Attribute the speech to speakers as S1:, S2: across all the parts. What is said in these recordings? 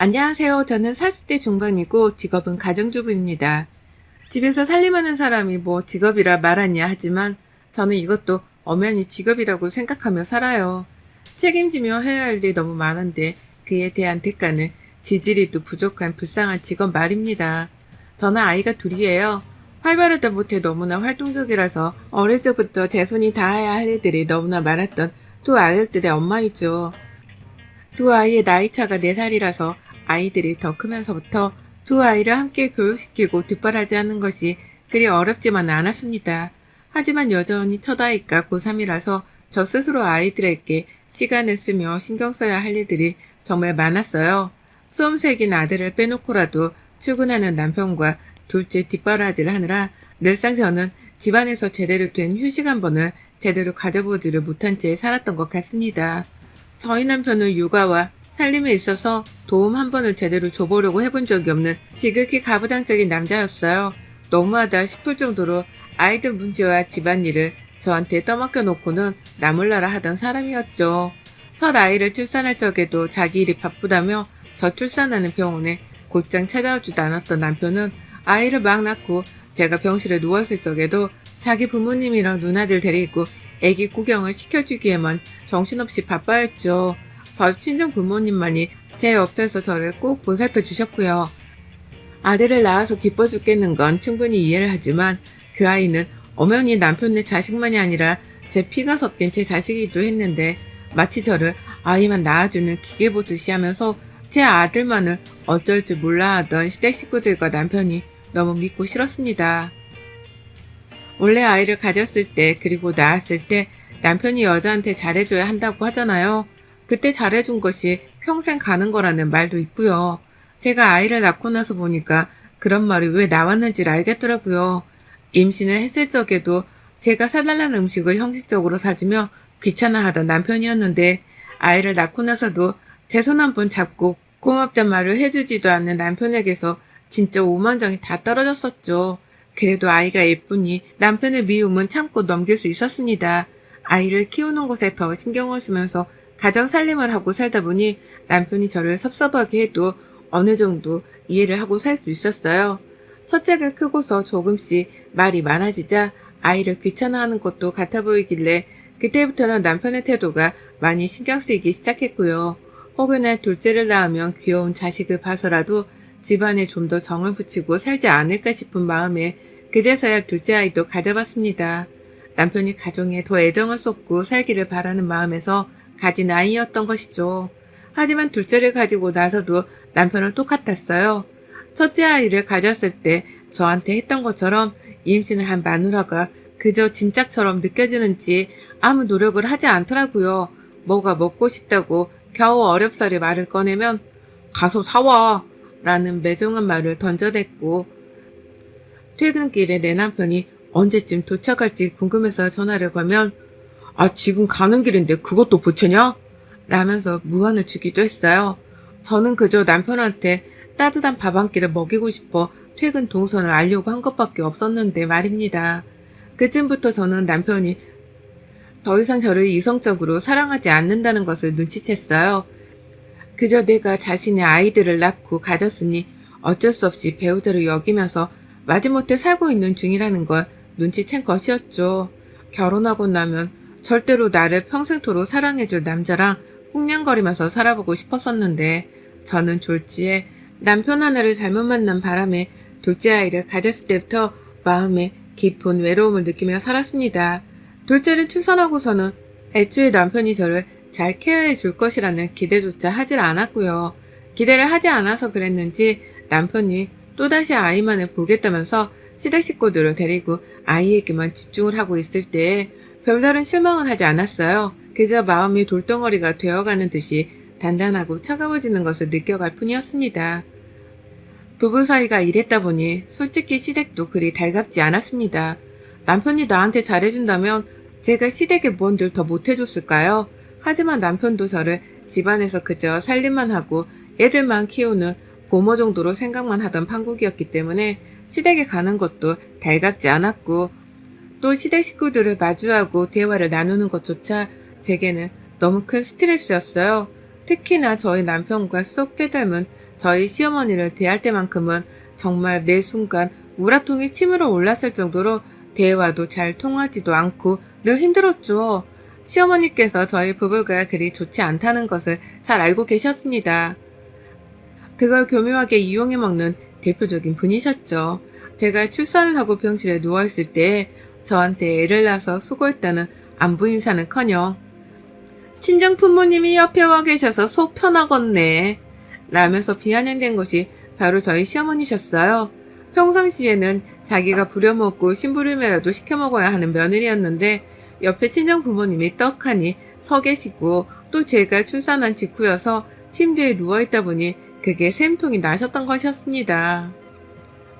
S1: 안녕하세요. 저는 40대 중반이고 직업은 가정주부입니다. 집에서 살림하는 사람이 뭐 직업이라 말하냐 하지만 저는 이것도 엄연히 직업이라고 생각하며 살아요. 책임지며 해야 할 일이 너무 많은데 그에 대한 대가는 지지리도 부족한 불쌍한 직업 말입니다. 저는 아이가 둘이에요. 활발하다 못해 너무나 활동적이라서 어릴 적부터 제 손이 닿아야 할 일들이 너무나 많았던 두 아들들의 엄마이죠. 두 아이의 나이차가 4살이라서 아이들이 더 크면서부터 두 아이를 함께 교육시키고 뒷바라지 하는 것이 그리 어렵지만은 않았습니다. 하지만 여전히 첫 아이가 고3이라서 저 스스로 아이들에게 시간을 쓰며 신경 써야 할 일들이 정말 많았어요. 수험생인 아들을 빼놓고라도 출근하는 남편과 둘째 뒷바라지를 하느라 늘상 저는 집안에서 제대로 된 휴식 한 번을 제대로 가져보지를 못한 채 살았던 것 같습니다. 저희 남편은 육아와 살림에 있어서 도움 한 번을 제대로 줘보려고 해본 적이 없는 지극히 가부장적인 남자였어요. 너무하다 싶을 정도로 아이들 문제와 집안일을 저한테 떠맡겨 놓고는 나몰라라 하던 사람이었죠. 첫 아이를 출산할 적에도 자기 일이 바쁘다며 저 출산하는 병원에 곧장 찾아오지도 않았던 남편은 아이를 막 낳고 제가 병실에 누웠을 적에도 자기 부모님이랑 누나들 데리고 애기 구경을 시켜주기에만 정신없이 바빠했죠. 저 친정 부모님만이 제 옆에서 저를 꼭 보살펴 주셨고요. 아들을 낳아서 기뻐 죽겠는 건 충분히 이해를 하지만 그 아이는 엄연히 남편의 자식만이 아니라 제 피가 섞인 제 자식이기도 했는데 마치 저를 아이만 낳아주는 기계 보듯이 하면서 제 아들만을 어쩔 줄 몰라 하던 시댁 식구들과 남편이 너무 믿고 싫었습니다. 원래 아이를 가졌을 때 그리고 낳았을 때 남편이 여자한테 잘해줘야 한다고 하잖아요. 그때 잘해준 것이 평생 가는 거라는 말도 있고요. 제가 아이를 낳고 나서 보니까 그런 말이 왜 나왔는지를 알겠더라고요. 임신을 했을 적에도 제가 사달라는 음식을 형식적으로 사주며 귀찮아하던 남편이었는데 아이를 낳고 나서도 제 손 한 번 잡고 고맙단 말을 해주지도 않는 남편에게서 진짜 오만정이 다 떨어졌었죠. 그래도 아이가 예쁘니 남편의 미움은 참고 넘길 수 있었습니다. 아이를 키우는 것에 더 신경을 쓰면서 가정 살림을 하고 살다 보니 남편이 저를 섭섭하게 해도 어느 정도 이해를 하고 살 수 있었어요. 첫째가 크고서 조금씩 말이 많아지자 아이를 귀찮아하는 것도 같아 보이길래 그때부터는 남편의 태도가 많이 신경 쓰이기 시작했고요. 혹여나 둘째를 낳으면 귀여운 자식을 봐서라도 집안에 좀 더 정을 붙이고 살지 않을까 싶은 마음에 그제서야 둘째 아이도 가져봤습니다. 남편이 가정에 더 애정을 쏟고 살기를 바라는 마음에서 가진 아이였던 것이죠. 하지만 둘째를 가지고 나서도 남편은 똑같았어요. 첫째 아이를 가졌을 때 저한테 했던 것처럼 임신을 한 마누라가 그저 짐짝처럼 느껴지는지 아무 노력을 하지 않더라고요. 뭐가 먹고 싶다고 겨우 어렵사리 말을 꺼내면 가서 사와 라는 매정한 말을 던져댔고 퇴근길에 내 남편이 언제쯤 도착할지 궁금해서 전화를 걸면 지금 가는 길인데 그것도 보채냐? 라면서 무안을 주기도 했어요. 저는 그저 남편한테 따뜻한 밥 한 끼를 먹이고 싶어 퇴근 동선을 알려고 한 것밖에 없었는데 말입니다. 그쯤부터 저는 남편이 더 이상 저를 이성적으로 사랑하지 않는다는 것을 눈치챘어요. 그저 내가 자신의 아이들을 낳고 가졌으니 어쩔 수 없이 배우자로 여기면서 마지못해 살고 있는 중이라는 걸 눈치챈 것이었죠. 결혼하고 나면 절대로 나를 평생토록 사랑해줄 남자랑 꽁냥거리면서 살아보고 싶었었는데 저는 졸지에 남편 하나를 잘못 만난 바람에 둘째 아이를 가졌을 때부터 마음에 깊은 외로움을 느끼며 살았습니다. 둘째를 출산하고서는 애초에 남편이 저를 잘 케어해 줄 것이라는 기대조차 하질 않았고요. 기대를 하지 않아서 그랬는지 남편이 또다시 아이만을 보겠다면서 시댁 식구들을 데리고 아이에게만 집중을 하고 있을 때에 별다른 실망은 하지 않았어요. 그저 마음이 돌덩어리가 되어가는 듯이 단단하고 차가워지는 것을 느껴갈 뿐이었습니다. 부부 사이가 이랬다 보니 솔직히 시댁도 그리 달갑지 않았습니다. 남편이 나한테 잘해준다면 제가 시댁에 뭔들 더 못해줬을까요? 하지만 남편도 저를 집안에서 그저 살림만 하고 애들만 키우는 보모 정도로 생각만 하던 판국이었기 때문에 시댁에 가는 것도 달갑지 않았고 또 시댁 식구들을 마주하고 대화를 나누는 것조차 제게는 너무 큰 스트레스였어요. 특히나 저희 남편과 쏙 빼닮은 저희 시어머니를 대할 때만큼은 정말 매 순간 우라통이 치밀어 올랐을 정도로 대화도 잘 통하지도 않고 늘 힘들었죠. 시어머니께서 저희 부부가 그리 좋지 않다는 것을 잘 알고 계셨습니다. 그걸 교묘하게 이용해 먹는 대표적인 분이셨죠. 제가 출산을 하고 병실에 누워있을 때 저한테 애를 낳아서 수고했다는 안부 인사는커녕 친정 부모님이 옆에 와 계셔서 속 편하겠네 라면서 비아냥댄 것이 바로 저희 시어머니셨어요. 평상시에는 자기가 부려먹고 심부름이라도 시켜 먹어야 하는 며느리였는데 옆에 친정 부모님이 떡하니 서 계시고 또 제가 출산한 직후여서 침대에 누워있다 보니 그게 샘통이 나셨던 것이었습니다.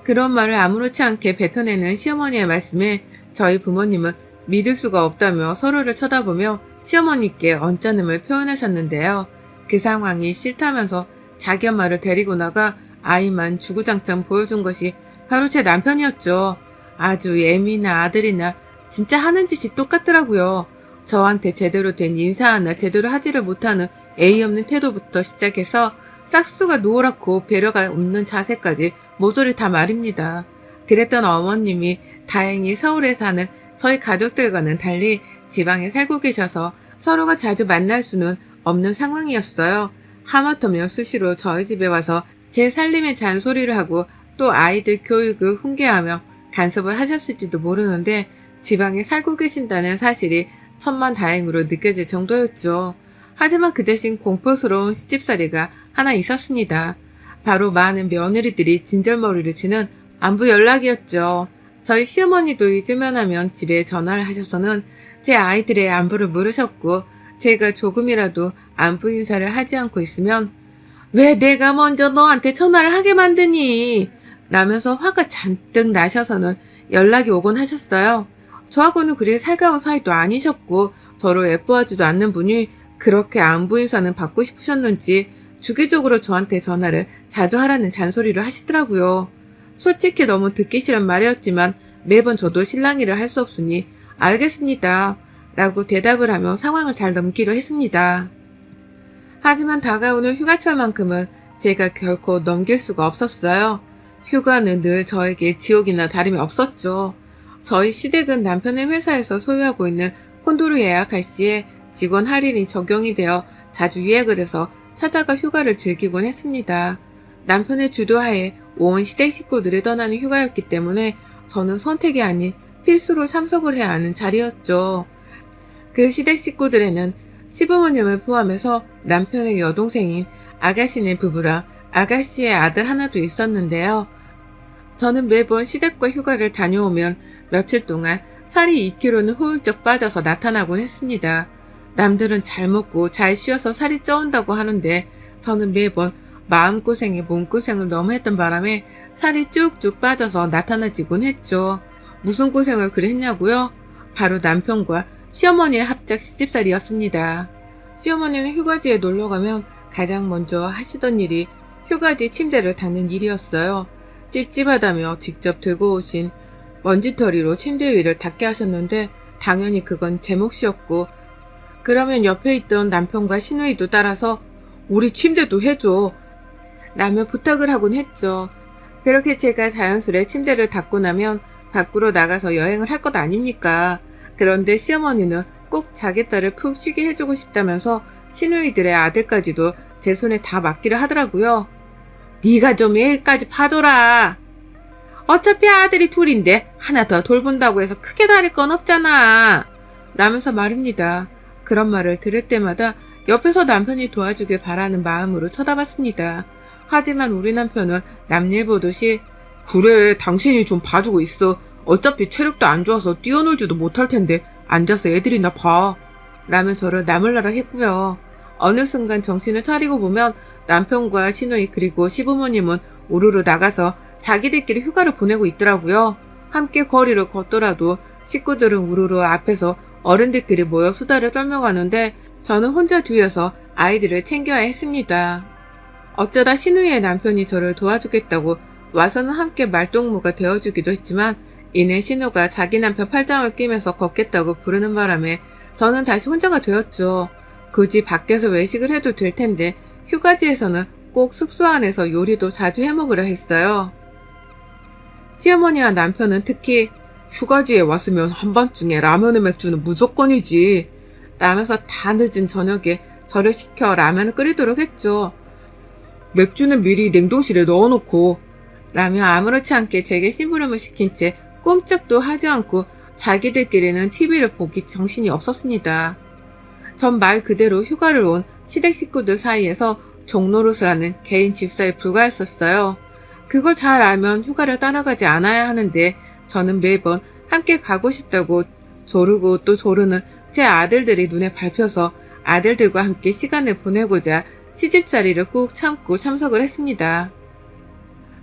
S1: 그런 말을 아무렇지 않게 뱉어내는 시어머니의 말씀에 저희 부모님은 믿을 수가 없다며 서로를 쳐다보며 시어머니께 언짢음을 표현하셨는데요. 그 상황이 싫다면서 자기 엄마를 데리고 나가 아이만 주구장창 보여준 것이 바로 제 남편이었죠. 아주 애미나 아들이나 진짜 하는 짓이 똑같더라고요. 저한테 제대로 된 인사 하나 제대로 하지를 못하는 예의 없는 태도부터 시작해서 싹수가 노랗고 배려가 없는 자세까지 모조리 다 말입니다. 그랬던 어머님이 다행히 서울에 사는 저희 가족들과는 달리 지방에 살고 계셔서 서로가 자주 만날 수는 없는 상황이었어요. 하마터면 수시로 저희 집에 와서 제 살림에 잔소리를 하고 또 아이들 교육을 훈계하며 간섭을 하셨을지도 모르는데 지방에 살고 계신다는 사실이 천만다행으로 느껴질 정도였죠. 하지만 그 대신 공포스러운 시집살이가 하나 있었습니다. 바로 많은 며느리들이 진절머리를 치는 안부 연락이었죠. 저희 시어머니도 잊으면 하면 집에 전화를 하셔서는 제 아이들의 안부를 물으셨고 제가 조금이라도 안부 인사를 하지 않고 있으면 왜 내가 먼저 너한테 전화를 하게 만드니? 라면서 화가 잔뜩 나셔서는 연락이 오곤 하셨어요. 저하고는 그리 살가운 사이도 아니셨고 저를 예뻐하지도 않는 분이 그렇게 안부 인사는 받고 싶으셨는지 주기적으로 저한테 전화를 자주 하라는 잔소리를 하시더라고요. 솔직히 너무 듣기 싫은 말이었지만 매번 저도 실랑이를 할 수 없으니 알겠습니다 라고 대답을 하며 상황을 잘 넘기려 했습니다. 하지만 다가오는 휴가철만큼은 제가 결코 넘길 수가 없었어요. 휴가는 늘 저에게 지옥이나 다름이 없었죠. 저희 시댁은 남편의 회사에서 소유하고 있는 콘도를 예약할 시에 직원 할인이 적용이 되어 자주 예약을 해서 찾아가 휴가를 즐기곤 했습니다. 남편의 주도하에 온 시댁 식구들이 떠나는 휴가였기 때문에 저는 선택이 아닌 필수로 참석을 해야 하는 자리였죠. 그 시댁 식구들에는 시부모님을 포함해서 남편의 여동생인 아가씨네 부부랑 아가씨의 아들 하나도 있었는데요. 저는 매번 시댁과 휴가를 다녀오면 며칠 동안 살이 2kg는 훌쩍 빠져서 나타나곤 했습니다. 남들은 잘 먹고 잘 쉬어서 살이 쪄온다고 하는데 저는 매번 마음고생에 몸고생을 너무 했던 바람에 살이 쭉쭉 빠져서 나타나지곤 했죠. 무슨 고생을 그리 했냐고요? 바로 남편과 시어머니의 합작 시집살이였습니다. 시어머니는 휴가지에 놀러가면 가장 먼저 하시던 일이 휴가지 침대를 닦는 일이었어요. 찝찝하다며 직접 들고 오신 먼지털이로 침대 위를 닦게 하셨는데 당연히 그건 제 몫이었고 그러면 옆에 있던 남편과 시누이도 따라서 우리 침대도 해줘 라며 부탁을 하곤 했죠. 그렇게 제가 자연스레 침대를 닦고 나면 밖으로 나가서 여행을 할 것 아닙니까? 그런데 시어머니는 꼭 자기 딸을 푹 쉬게 해주고 싶다면서 시누이들의 아들까지도 제 손에 다 맡기를 하더라고요. 네가 좀 애까지 봐줘라. 어차피 아들이 둘인데 하나 더 돌본다고 해서 크게 다를 건 없잖아. 라면서 말입니다. 그런 말을 들을 때마다 옆에서 남편이 도와주길 바라는 마음으로 쳐다봤습니다. 하지만 우리 남편은 남일 보듯이 그래 당신이 좀 봐주고 있어. 어차피 체력도 안 좋아서 뛰어놀지도 못할 텐데 앉아서 애들이나 봐. 라며 저를 나몰라라 했고요. 어느 순간 정신을 차리고 보면 남편과 시누이 그리고 시부모님은 우르르 나가서 자기들끼리 휴가를 보내고 있더라고요. 함께 거리를 걷더라도 식구들은 우르르 앞에서 어른들끼리 모여 수다를 떨며 가는데 저는 혼자 뒤에서 아이들을 챙겨야 했습니다. 어쩌다 시누이의 남편이 저를 도와주겠다고 와서는 함께 말동무가 되어주기도 했지만 이내 신우가 자기 남편 팔짱을 끼면서 걷겠다고 부르는 바람에 저는 다시 혼자가 되었죠. 굳이 밖에서 외식을 해도 될 텐데 휴가지에서는 꼭 숙소 안에서 요리도 자주 해먹으려 했어요. 시어머니와 남편은 특히 휴가지에 왔으면 한밤중에 라면에 맥주는 무조건이지 라면서 다 늦은 저녁에 저를 시켜 라면을 끓이도록 했죠. 맥주는 미리 냉동실에 넣어놓고 라며 아무렇지 않게 제게 심부름을 시킨 채 꼼짝도 하지 않고 자기들끼리는 TV를 보기 정신이 없었습니다. 전 말 그대로 휴가를 온 시댁 식구들 사이에서 종노릇을 하는 개인 집사에 불과했었어요. 그걸 잘 알면 휴가를 따라가지 않아야 하는데 저는 매번 함께 가고 싶다고 조르고 또 조르는 제 아들들이 눈에 밟혀서 아들들과 함께 시간을 보내고자 시집살이를 꾹 참고 참석을 했습니다.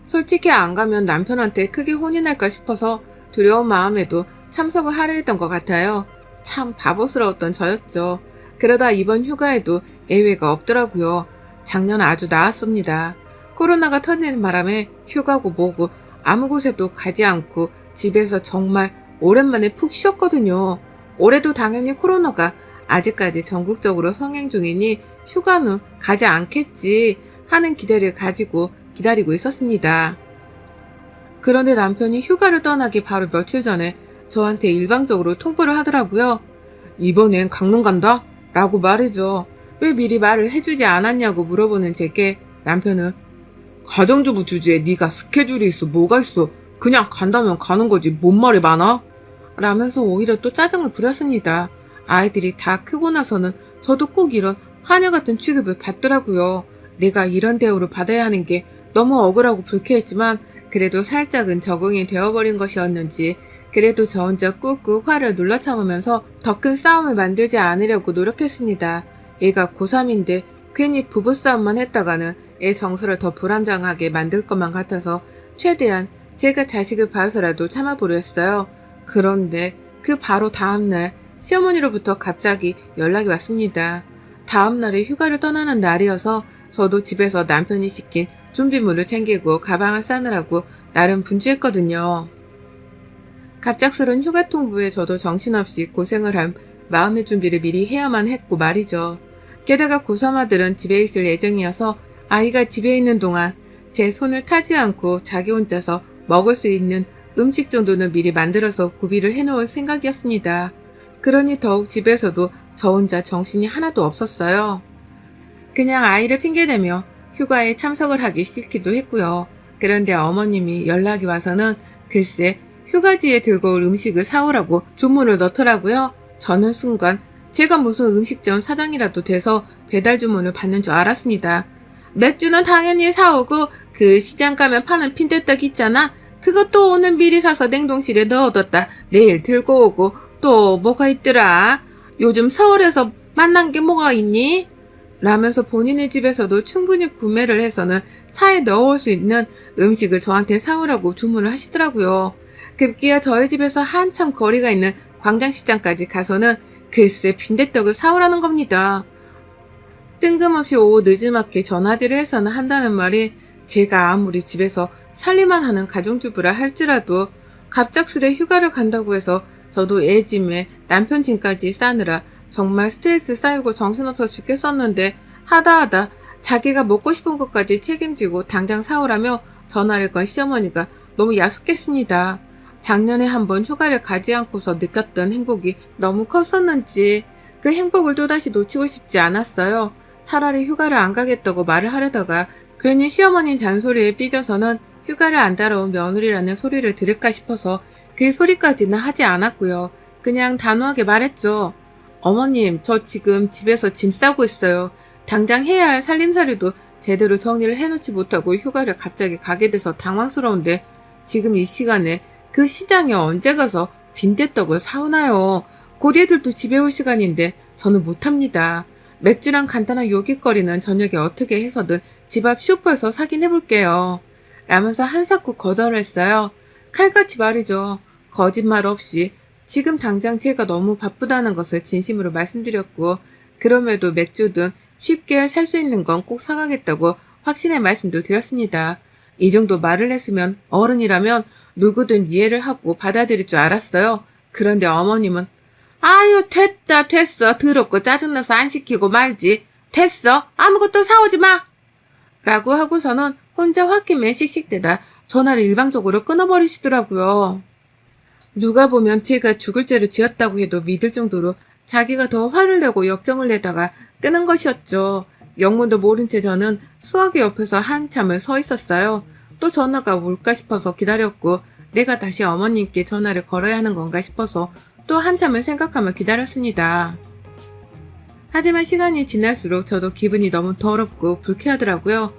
S1: 솔직히 안 가면 남편한테 크게 혼이 날까 싶어서 두려운 마음에도 참석을 하려 했던 것 같아요. 참 바보스러웠던 저였죠. 그러다 이번 휴가에도 예외가 없더라고요. 작년 아주 나았습니다. 코로나가 터지는 바람에 휴가고 뭐고 아무 곳에도 가지 않고 집에서 정말 오랜만에 푹 쉬었거든요. 올해도 당연히 코로나가 아직까지 전국적으로 성행 중이니 휴가는 가지 않겠지 하는 기대를 가지고 기다리고 있었습니다. 그런데 남편이 휴가를 떠나기 바로 며칠 전에 저한테 일방적으로 통보를 하더라고요. 이번엔 강릉 간다? 라고 말이죠. 왜 미리 말을 해주지 않았냐고 물어보는 제게 남편은 가정주부 주제에 네가 스케줄이 있어 뭐가 있어 그냥 간다면 가는 거지 뭔 말이 많아? 라면서 오히려 또 짜증을 부렸습니다. 아이들이 다 크고 나서는 저도 꼭 이런 하녀 같은 취급을 받더라고요. 내가 이런 대우를 받아야 하는 게 너무 억울하고 불쾌했지만 그래도 살짝은 적응이 되어버린 것이었는지 그래도 저 혼자 꾹꾹 화를 눌러 참으면서 더 큰 싸움을 만들지 않으려고 노력했습니다. 얘가 고3인데 괜히 부부싸움만 했다가는 애 정서를 더 불안정하게 만들 것만 같아서 최대한 제가 자식을 봐서라도 참아보려 했어요. 그런데 그 바로 다음날 시어머니로부터 갑자기 연락이 왔습니다. 다음날에 휴가를 떠나는 날이어서 저도 집에서 남편이 시킨 준비물을 챙기고 가방을 싸느라고 나름 분주했거든요. 갑작스런 휴가 통보에 저도 정신없이 고생을 한 마음의 준비를 미리 해야만 했고 말이죠. 게다가 고3 아들은 집에 있을 예정이어서 아이가 집에 있는 동안 제 손을 타지 않고 자기 혼자서 먹을 수 있는 음식 정도는 미리 만들어서 구비를 해놓을 생각이었습니다. 그러니 더욱 집에서도 저 혼자 정신이 하나도 없었어요. 그냥 아이를 핑계대며 휴가에 참석을 하기 싫기도 했고요. 그런데 어머님이 연락이 와서는 글쎄 휴가지에 들고 올 음식을 사오라고 주문을 넣더라고요. 저는 순간 제가 무슨 음식점 사장이라도 돼서 배달 주문을 받는 줄 알았습니다. 맥주는 당연히 사오고 그 시장 가면 파는 빈대떡 있잖아. 그것도 오늘 미리 사서 냉동실에 넣어뒀다 내일 들고 오고 또 뭐가 있더라. 요즘 서울에서 만난 게 뭐가 있니? 라면서 본인의 집에서도 충분히 구매를 해서는 차에 넣어올 수 있는 음식을 저한테 사오라고 주문을 하시더라고요. 급기야 저희 집에서 한참 거리가 있는 광장시장까지 가서는 글쎄 빈대떡을 사오라는 겁니다. 뜬금없이 오후 늦지막히 전화질을 해서는 한다는 말이 제가 아무리 집에서 살림만 하는 가정주부라 할지라도 갑작스레 휴가를 간다고 해서 저도 애 짐에 남편 짐까지 싸느라 정말 스트레스 쌓이고 정신없어 죽겠었는데 하다 자기가 먹고 싶은 것까지 책임지고 당장 사오라며 전화를 건 시어머니가 너무 야속했습니다. 작년에 한번 휴가를 가지 않고서 느꼈던 행복이 너무 컸었는지 그 행복을 또다시 놓치고 싶지 않았어요. 차라리 휴가를 안 가겠다고 말을 하려다가 괜히 시어머니 잔소리에 삐져서는 휴가를 안 따라온 며느리라는 소리를 들을까 싶어서 그 소리까지는 하지 않았고요. 그냥 단호하게 말했죠. 어머님, 저 지금 집에서 짐 싸고 있어요. 당장 해야 할 살림살이도 제대로 정리를 해놓지 못하고 휴가를 갑자기 가게 돼서 당황스러운데 지금 이 시간에 그 시장에 언제 가서 빈대떡을 사오나요? 곧 애들도 집에 올 시간인데 저는 못합니다. 맥주랑 간단한 요깃거리는 저녁에 어떻게 해서든 집 앞 슈퍼에서 사긴 해볼게요. 라면서 한사코 거절을 했어요. 칼같이 말이죠. 거짓말 없이 지금 당장 제가 너무 바쁘다는 것을 진심으로 말씀드렸고 그럼에도 맥주 등 쉽게 살 수 있는 건 꼭 사가겠다고 확신의 말씀도 드렸습니다. 이 정도 말을 했으면 어른이라면 누구든 이해를 하고 받아들일 줄 알았어요. 그런데 어머님은 아유 됐어 더럽고 짜증나서 안 시키고 말지 됐어 아무것도 사오지 마 라고 하고서는 혼자 홧김에 씩씩대다 전화를 일방적으로 끊어버리시더라고요. 누가 보면 제가 죽을 죄를 지었다고 해도 믿을 정도로 자기가 더 화를 내고 역정을 내다가 끄는 것이었죠. 영문도 모른 채 저는 수화기 옆에서 한참을 서 있었어요. 또 전화가 올까 싶어서 기다렸고 내가 다시 어머님께 전화를 걸어야 하는 건가 싶어서 또 한참을 생각하며 기다렸습니다. 하지만 시간이 지날수록 저도 기분이 너무 더럽고 불쾌하더라고요.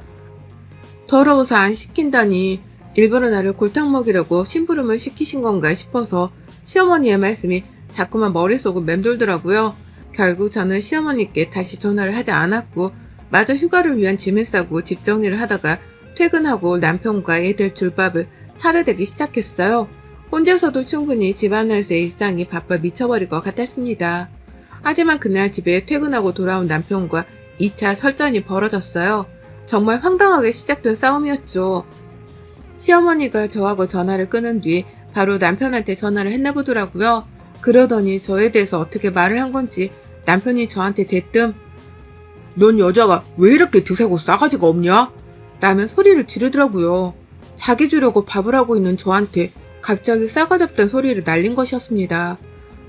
S1: 더러워서 안 시킨다니 일부러 나를 골탕 먹이려고 심부름을 시키신 건가 싶어서 시어머니의 말씀이 자꾸만 머릿속을 맴돌더라고요. 결국 저는 시어머니께 다시 전화를 하지 않았고 마저 휴가를 위한 짐을 싸고 집 정리를 하다가 퇴근하고 남편과 애들 줄밥을 차려대기 시작했어요. 혼자서도 충분히 집안에서의 일상이 바빠 미쳐버릴 것 같았습니다. 하지만 그날 집에 퇴근하고 돌아온 남편과 2차 설전이 벌어졌어요. 정말 황당하게 시작된 싸움이었죠. 시어머니가 저하고 전화를 끊은 뒤 바로 남편한테 전화를 했나 보더라고요. 그러더니 저에 대해서 어떻게 말을 한 건지 남편이 저한테 대뜸 "넌 여자가 왜 이렇게 드세고 싸가지가 없냐?" 라며 소리를 지르더라고요. 자기 주려고 밥을 하고 있는 저한테 갑자기 싸가지 없던 소리를 날린 것이었습니다.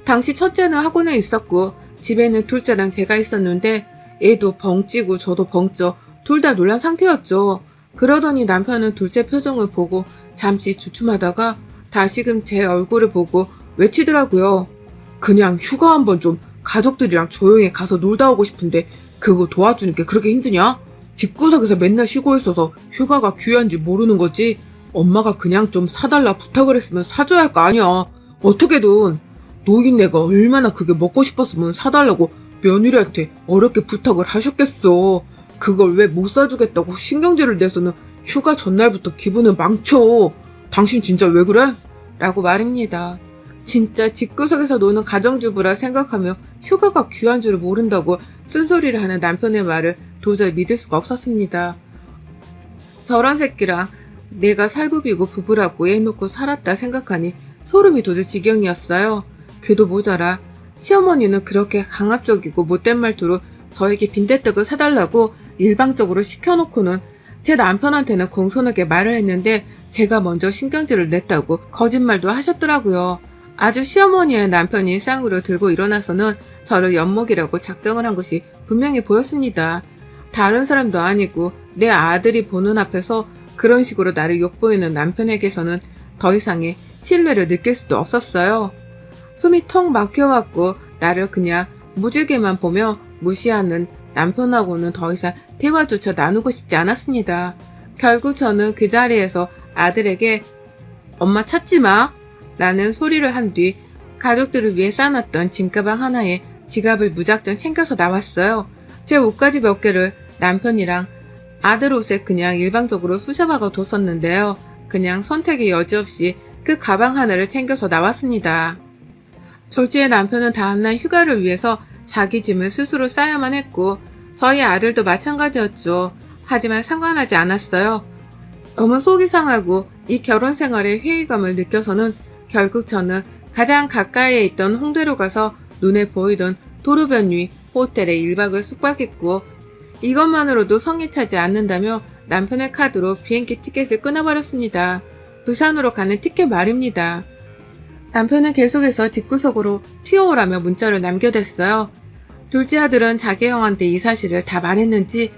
S1: 당시 첫째는 학원에 있었고 집에는 둘째랑 제가 있었는데 애도 벙찌고 저도 벙쪄 둘 다 놀란 상태였죠. 그러더니 남편은 둘째 표정을 보고 잠시 주춤하다가 다시금 제 얼굴을 보고 외치더라고요. "그냥 휴가 한번 좀 가족들이랑 조용히 가서 놀다 오고 싶은데 그거 도와주는 게 그렇게 힘드냐? 집구석에서 맨날 쉬고 있어서 휴가가 귀한지 모르는 거지. 엄마가 그냥 좀 사달라 부탁을 했으면 사줘야 할 거 아니야. 어떻게든 노인네가 얼마나 그게 먹고 싶었으면 사달라고 며느리한테 어렵게 부탁을 하셨겠어. 그걸 왜 못 사주겠다고 신경질을 내서는 휴가 전날부터 기분을 망쳐. 당신 진짜 왜 그래?" 라고 말입니다. 진짜 집구석에서 노는 가정주부라 생각하며 휴가가 귀한 줄을 모른다고 쓴소리를 하는 남편의 말을 도저히 믿을 수가 없었습니다. 저런 새끼랑 내가 살부비고 부부라고 해놓고 살았다 생각하니 소름이 돋을 지경이었어요. 그도 모자라 시어머니는 그렇게 강압적이고 못된 말투로 저에게 빈대떡을 사달라고 일방적으로 시켜놓고는 제 남편한테는 공손하게 말을 했는데 제가 먼저 신경질을 냈다고 거짓말도 하셨더라고요. 아주 시어머니의 남편이 쌍으로 들고 일어나서는 저를 엿먹이려고 작정을 한 것이 분명히 보였습니다. 다른 사람도 아니고 내 아들이 보는 앞에서 그런 식으로 나를 욕보이는 남편에게서는 더 이상의 신뢰를 느낄 수도 없었어요. 숨이 턱 막혀왔고 나를 그냥 무지개만 보며 무시하는 남편하고는 더 이상 대화조차 나누고 싶지 않았습니다. 결국 저는 그 자리에서 아들에게 "엄마 찾지 마" 라는 소리를 한 뒤 가족들을 위해 싸놨던 짐가방 하나에 지갑을 무작정 챙겨서 나왔어요. 제 옷가지 몇 개를 남편이랑 아들 옷에 그냥 일방적으로 쑤셔박아 뒀었는데요. 그냥 선택의 여지 없이 그 가방 하나를 챙겨서 나왔습니다. 졸지의 남편은 다음날 휴가를 위해서 자기 짐을 스스로 싸야만 했고 저희 아들도 마찬가지였죠. 하지만 상관하지 않았어요. 너무 속이 상하고 이 결혼 생활의 회의감을 느껴서는 결국 저는 가장 가까이에 있던 홍대로 가서 눈에 보이던 도로변 위 호텔에 1박을 숙박했고 이것만으로도 성이 차지 않는다며 남편의 카드로 비행기 티켓을 끊어버렸습니다. 부산으로 가는 티켓 말입니다. 남편은 계속해서 집구석으로 튀어오라며 문자를 남겨댔어요. 둘째 아들은 자기 형한테 이 사실을 다 말했는지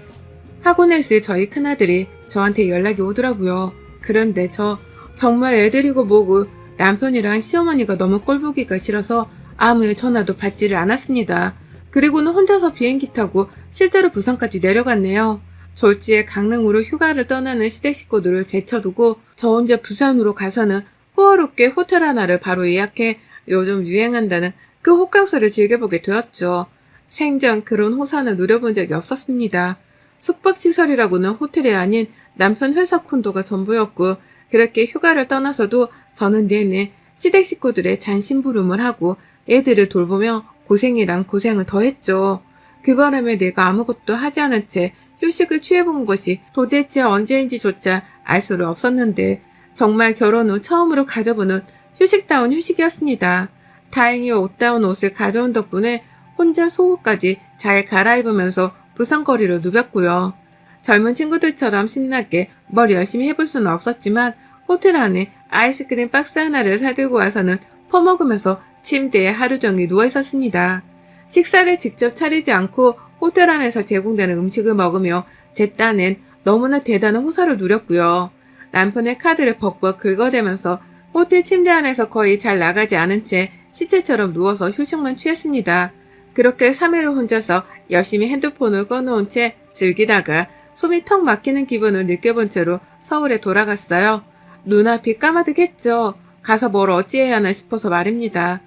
S1: 학원에 있을 저희 큰아들이 저한테 연락이 오더라고요. 그런데 저 정말 애들이고 뭐고 남편이랑 시어머니가 너무 꼴보기가 싫어서 아무의 전화도 받지를 않았습니다. 그리고는 혼자서 비행기 타고 실제로 부산까지 내려갔네요. 졸지에 강릉으로 휴가를 떠나는 시댁 식구들을 제쳐두고 저 혼자 부산으로 가서는 호화롭게 호텔 하나를 바로 예약해 요즘 유행한다는 그 호캉스를 즐겨보게 되었죠. 생전 그런 호산을 누려본 적이 없었습니다. 숙박시설이라고는 호텔이 아닌 남편 회사 콘도가 전부였고 그렇게 휴가를 떠나서도 저는 내내 시댁 식구들의 잔심부름을 하고 애들을 돌보며 고생이랑 고생을 더했죠. 그 바람에 내가 아무것도 하지 않은 채 휴식을 취해본 것이 도대체 언제인지조차 알 수를 없었는데 정말 결혼 후 처음으로 가져보는 휴식다운 휴식이었습니다. 다행히 옷다운 옷을 가져온 덕분에 혼자 속옷까지 잘 갈아입으면서 부산거리로 누볐고요. 젊은 친구들처럼 신나게 뭘 열심히 해볼 수는 없었지만 호텔 안에 아이스크림 박스 하나를 사들고 와서는 퍼먹으면서 침대에 하루 종일 누워 있었습니다. 식사를 직접 차리지 않고 호텔 안에서 제공되는 음식을 먹으며 제 딴엔 너무나 대단한 호사를 누렸고요. 남편의 카드를 벅벅 긁어대면서 호텔 침대 안에서 거의 잘 나가지 않은 채 시체처럼 누워서 휴식만 취했습니다. 그렇게 3일을 혼자서 열심히 핸드폰을 꺼놓은 채 즐기다가 숨이 턱 막히는 기분을 느껴본 채로 서울에 돌아갔어요. 눈앞이 까마득했죠. 가서 뭘 어찌해야 하나 싶어서 말입니다.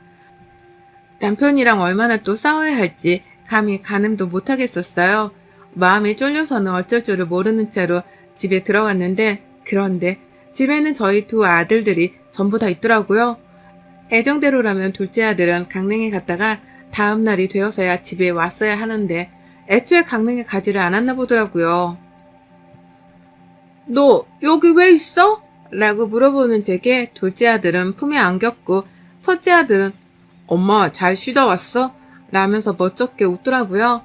S1: 남편이랑 얼마나 또 싸워야 할지 감히 가늠도 못하겠었어요. 마음이 쫄려서는 어쩔 줄을 모르는 채로 집에 들어갔는데 그런데 집에는 저희 두 아들들이 전부 다 있더라고요. 애정대로라면 둘째 아들은 강릉에 갔다가 다음 날이 되어서야 집에 왔어야 하는데 애초에 강릉에 가지를 않았나 보더라고요. 너 여기 왜 있어? 라고 물어보는 제게 둘째 아들은 품에 안겼고 첫째 아들은 엄마 잘 쉬다 왔어? 라면서 멋쩍게 웃더라고요.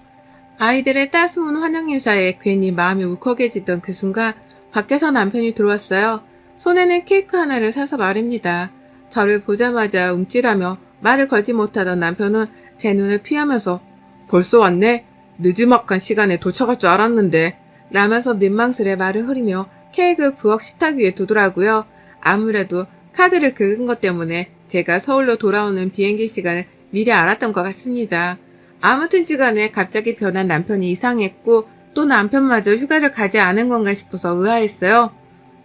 S1: 아이들의 따스운 환영 인사에 괜히 마음이 울컥해지던 그 순간 밖에서 남편이 들어왔어요. 손에는 케이크 하나를 사서 말입니다. 저를 보자마자 움찔하며 말을 걸지 못하던 남편은 제 눈을 피하면서 벌써 왔네? 늦지막한 시간에 도착할 줄 알았는데 라면서 민망스레 말을 흐리며 케이크를 부엌 식탁 위에 두더라고요. 아무래도 카드를 긁은 것 때문에 제가 서울로 돌아오는 비행기 시간을 미리 알았던 것 같습니다. 아무튼지간에 갑자기 변한 남편이 이상했고 또 남편마저 휴가를 가지 않은 건가 싶어서 의아했어요.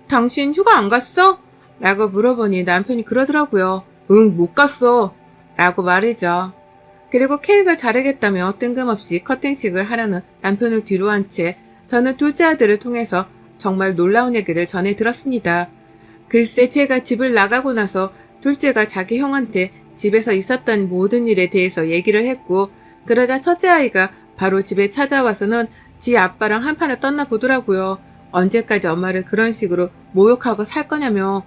S1: 당신 휴가 안 갔어? 라고 물어보니 남편이 그러더라고요. 응, 못 갔어. 라고 말이죠. 그리고 케이크를 자르겠다며 뜬금없이 커팅식을 하려는 남편을 뒤로 한 채 저는 둘째 아들을 통해서 정말 놀라운 얘기를 전해 들었습니다. 글쎄 제가 집을 나가고 나서 둘째가 자기 형한테 집에서 있었던 모든 일에 대해서 얘기를 했고 그러자 첫째 아이가 바로 집에 찾아와서는 지 아빠랑 한판을 떴나 보더라고요. 언제까지 엄마를 그런 식으로 모욕하고 살 거냐며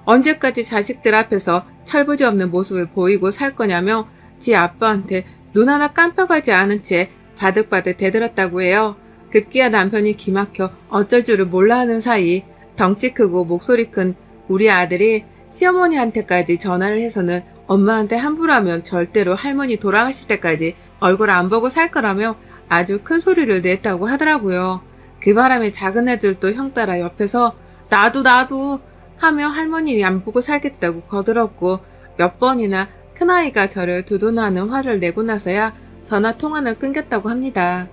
S1: 언제까지 자식들 앞에서 철부지 없는 모습을 보이고 살 거냐며 지 아빠한테 눈 하나 깜빡하지 않은 채 바득바득 대들었다고 해요. 급기야 남편이 기막혀 어쩔 줄을 몰라 하는 사이 덩치 크고 목소리 큰 우리 아들이 시어머니한테까지 전화를 해서는 엄마한테 함부로 하면 절대로 할머니 돌아가실 때까지 얼굴 안 보고 살 거라며 아주 큰 소리를 냈다고 하더라고요. 그 바람에 작은 애들도 형 따라 옆에서 나도 하며 할머니 안 보고 살겠다고 거들었고 몇 번이나 큰아이가 저를 두둔하는 화를 내고 나서야 전화 통화는 끊겼다고 합니다.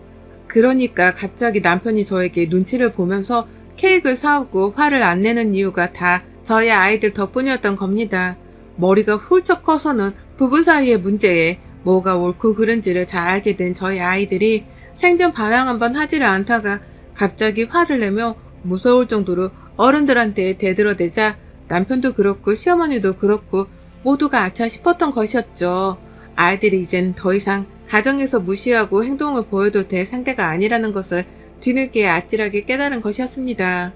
S1: 그러니까 갑자기 남편이 저에게 눈치를 보면서 케이크를 사오고 화를 안 내는 이유가 다 저희 아이들 덕분이었던 겁니다. 머리가 훌쩍 커서는 부부 사이의 문제에 뭐가 옳고 그른지를 잘 알게 된 저희 아이들이 생전 반항 한번 하지를 않다가 갑자기 화를 내며 무서울 정도로 어른들한테 대들어대자 남편도 그렇고 시어머니도 그렇고 모두가 아차 싶었던 것이었죠. 아이들이 이젠 더 이상 가정에서 무시하고 행동을 보여도 될 상대가 아니라는 것을 뒤늦게 아찔하게 깨달은 것이었습니다.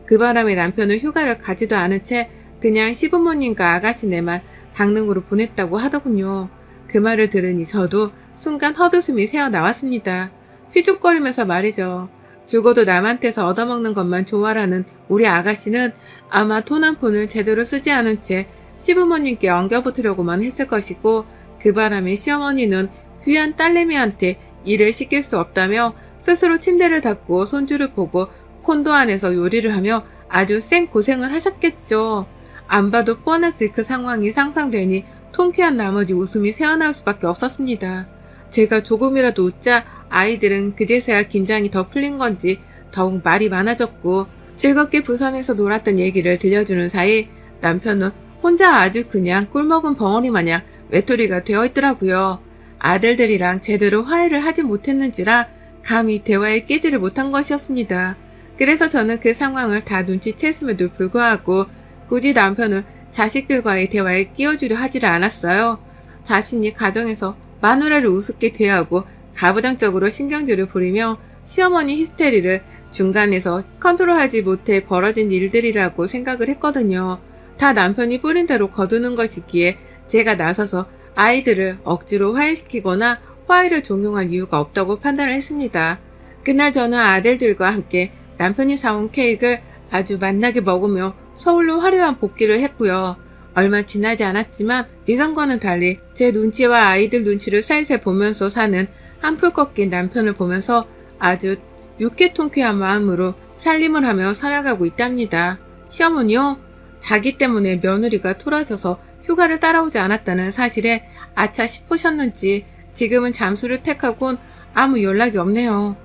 S1: 그 바람에 남편은 휴가를 가지도 않은 채 그냥 시부모님과 아가씨네만 강릉으로 보냈다고 하더군요. 그 말을 들으니 저도 순간 헛웃음이 새어나왔습니다. 휘죽거리면서 말이죠. 죽어도 남한테서 얻어먹는 것만 좋아라는 우리 아가씨는 아마 돈 한 푼을 제대로 쓰지 않은 채 시부모님께 엉겨붙으려고만 했을 것이고 그 바람에 시어머니는 귀한 딸내미한테 일을 시킬 수 없다며 스스로 침대를 닦고 손주를 보고 콘도 안에서 요리를 하며 아주 생고생을 하셨겠죠. 안 봐도 뻔했을 그 상황이 상상되니 통쾌한 나머지 웃음이 새어나올 수밖에 없었습니다. 제가 조금이라도 웃자 아이들은 그제서야 긴장이 더 풀린 건지 더욱 말이 많아졌고 즐겁게 부산에서 놀았던 얘기를 들려주는 사이 남편은 혼자 아주 그냥 꿀먹은 벙어리 마냥 외톨이가 되어 있더라고요. 아들들이랑 제대로 화해를 하지 못했는지라 감히 대화에 끼지를 못한 것이었습니다. 그래서 저는 그 상황을 다 눈치챘음에도 불구하고 굳이 남편을 자식들과의 대화에 끼워주려 하지를 않았어요. 자신이 가정에서 마누라를 우습게 대하고 가부장적으로 신경질을 부리며 시어머니 히스테리를 중간에서 컨트롤하지 못해 벌어진 일들이라고 생각을 했거든요. 다 남편이 뿌린 대로 거두는 것이기에 제가 나서서 아이들을 억지로 화해시키거나 화해를 종용할 이유가 없다고 판단을 했습니다. 그날 저는 아들들과 함께 남편이 사온 케이크를 아주 맛나게 먹으며 서울로 화려한 복귀를 했고요. 얼마 지나지 않았지만 예전과는 달리 제 눈치와 아이들 눈치를 살살 보면서 사는 한풀 꺾인 남편을 보면서 아주 유쾌통쾌한 마음으로 살림을 하며 살아가고 있답니다. 시어머니요? 자기 때문에 며느리가 토라져서 휴가를 따라오지 않았다는 사실에 아차 싶으셨는지 지금은 잠수를 택하곤 아무 연락이 없네요.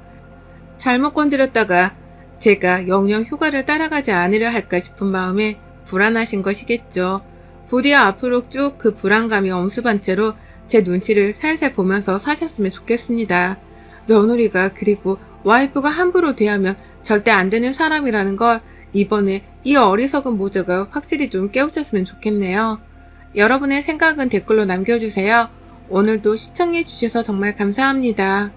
S1: 잘못 건드렸다가 제가 영영 휴가를 따라가지 않으려 할까 싶은 마음에 불안하신 것이겠죠. 부디 앞으로 쭉 그 불안감이 엄습한 채로 제 눈치를 살살 보면서 사셨으면 좋겠습니다. 며느리가 그리고 와이프가 함부로 대하면 절대 안 되는 사람이라는 걸 이번에 이 어리석은 모자가 확실히 좀 깨우쳤으면 좋겠네요. 여러분의 생각은 댓글로 남겨주세요. 오늘도 시청해주셔서 정말 감사합니다.